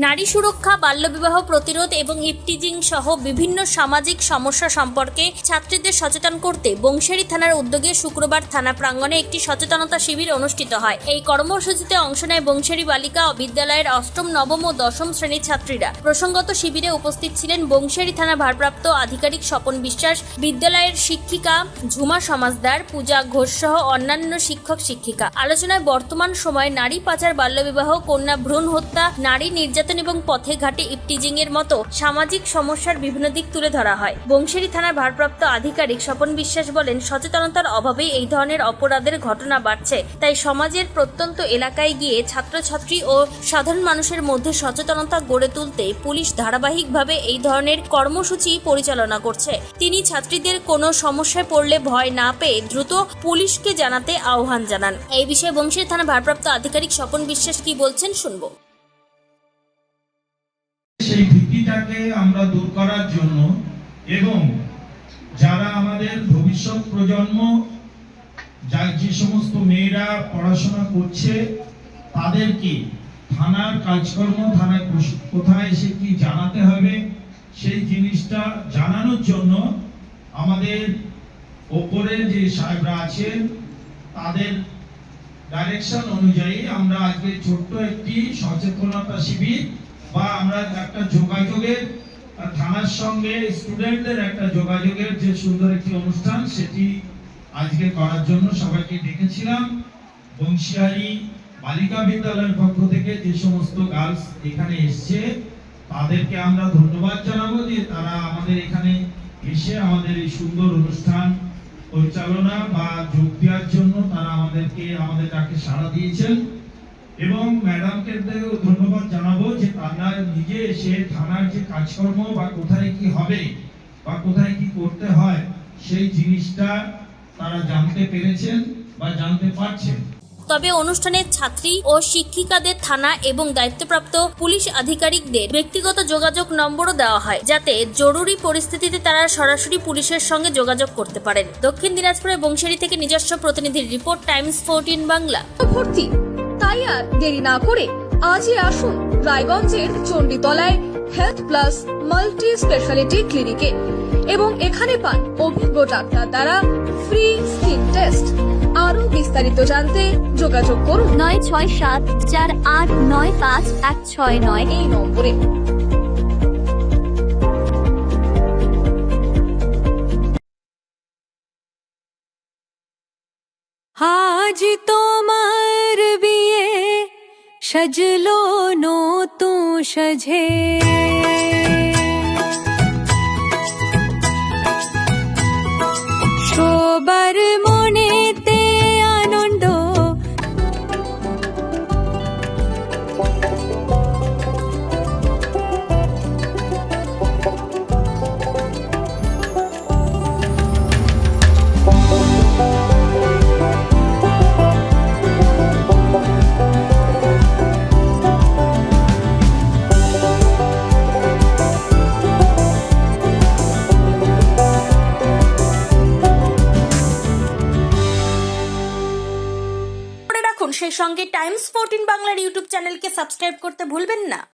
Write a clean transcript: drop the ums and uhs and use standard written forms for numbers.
নারী সুরক্ষা, বাল্যবিবাহ প্রতিরোধ এবং ইপটিজিং সহ বিভিন্ন সামাজিক সমস্যা সম্পর্কে ছাত্রীদের সচেতন করতে বংশিয়ারি থানার উদ্যোগে শুক্রবার থানা প্রাঙ্গণে একটি সচেতনতা শিবির অনুষ্ঠিত হয়। এই কর্মসূচিতে অংশ নেয় বংশিয়ারি বালিকা বিদ্যালয়ের অষ্টম, নবম ও দশম শ্রেণীর ছাত্রীরা। প্রসঙ্গত শিবিরে উপস্থিত ছিলেন বংশিয়ারি থানা ভারপ্রাপ্ত আধিকারিক স্বপন বিশ্বাস, বিদ্যালয়ের শিক্ষিকা ঝুমা সমাজদার, পূজা ঘোষ সহ অন্যান্য শিক্ষক শিক্ষিকা। আলোচনায় বর্তমান সময়ে নারী পাচার, বাল্যবিবাহ, কন্যা ভ্রূণ হত্যা, নারী নির্যাতন এবং পথে ঘাটে ইপটিজিং এর মতো সামাজিক সমস্যার বিভিন্ন দিক তুলে ধরা হয়। বংশিয়ারি থানার ভারপ্রাপ্ত আধিকারিক স্বপন বিশ্বাস বলেন, সচেতনতার অভাবে এই ধরনের অপরাধের ঘটনা বাড়ছে। তাই সমাজের প্রত্যন্ত এলাকায় গিয়ে ছাত্রছাত্রী ও সাধারণ মানুষের মধ্যে সচেতনতা গড়ে তুলতে পুলিশ ধারাবাহিকভাবে এই ধরনের কর্মসূচি পরিচালনা করছে। তিনি ছাত্রীদের কোনো সমস্যায় পড়লে ভয় না পেয়ে দ্রুত পুলিশকে জানাতে আহ্বান জানান। এই বিষয়ে বংশিয়ারি থানা ভারপ্রাপ্ত আধিকারিক স্বপন বিশ্বাস কি বলছেন শুনবো। সেই ভীতিটাকে আমরা দূর করার জন্য এবং যারা আমাদের ভবিষ্যৎ প্রজন্ম, যে সমস্ত মেয়েরা পড়াশোনা করছে তাদেরকে থানার কাজকর্ম, থানায় কোথায় এসে কি জানাতে হবে সেই জিনিসটা জানানোর জন্য আমাদের ওপরে যে সাহেবরা আছেন তাদের ডাইরেকশন অনুযায়ী আমরা আজকে ছোট্ট একটি সচেতনতা শিবির বা আমরা একটা যোগাযোগের থানার সঙ্গে স্টুডেন্টদের একটা যোগাযোগের যে সুন্দর একটি অনুষ্ঠান সেটি আজকে করার জন্য সবাইকে ডেকেছিলাম। বংশিয়ারি বালিকা বিদ্যালয়ের পক্ষ থেকে যে সমস্ত গার্লস এখানে এসছে তাদেরকে আমরা ধন্যবাদ জানাবো যে তারা আমাদের এখানে এসে আমাদের এই সুন্দর অনুষ্ঠান পরিচালনা বা যোগ দেওয়ার জন্য তারা আমাদের ডাকে সাড়া দিয়েছেন। এবং ম্যাডামকে ধন্যবাদ জানাবো যে তারা নিজে এসে থানার যে কাজকর্ম বা কোথায় কি হবে বা কোথায় কি করতে হয় সেই জিনিসটা তারা জানতে পেরেছেন বা জানতে পারছেন। তবে অনুষ্ঠানে ছাত্রী ও শিক্ষিকাদের থানা এবং দায়িত্বপ্রাপ্ত পুলিশ আধিকারিকদের ব্যক্তিগত যোগাযোগ নম্বরও দেওয়া হয়, যাতে জরুরি পরিস্থিতিতে তারা সরাসরি পুলিশের সঙ্গে যোগাযোগ করতে পারেন। দক্ষিণ দিনাজপুরের বংশিয়ারি থেকে নিজস্ব প্রতিনিধির রিপোর্ট, টাইমস 14 বাংলা। ভর্তি তাই আর দেরি না করে আজই আসুন রায়গঞ্জের চণ্ডীতলায় হেলথ প্লাস মাল্টি স্পেশালিটি ক্লিনিকে এবং এখানে পান অভিজ্ঞ ডাক্তার দ্বারা ফ্রি স্কিন টেস্ট। আরো বিস্তারিত জানতে যোগাযোগ করুন 9674895169 এই নম্বরে। আজ তোমার বিয়ে সাজলো নতুন সাজে, সবার মনেতে আনন্দ সেই সঙ্গে টাইমস 14 বাংলার ইউটিউব চ্যানেলকে সাবস্ক্রাইব করতে ভুলবেন না।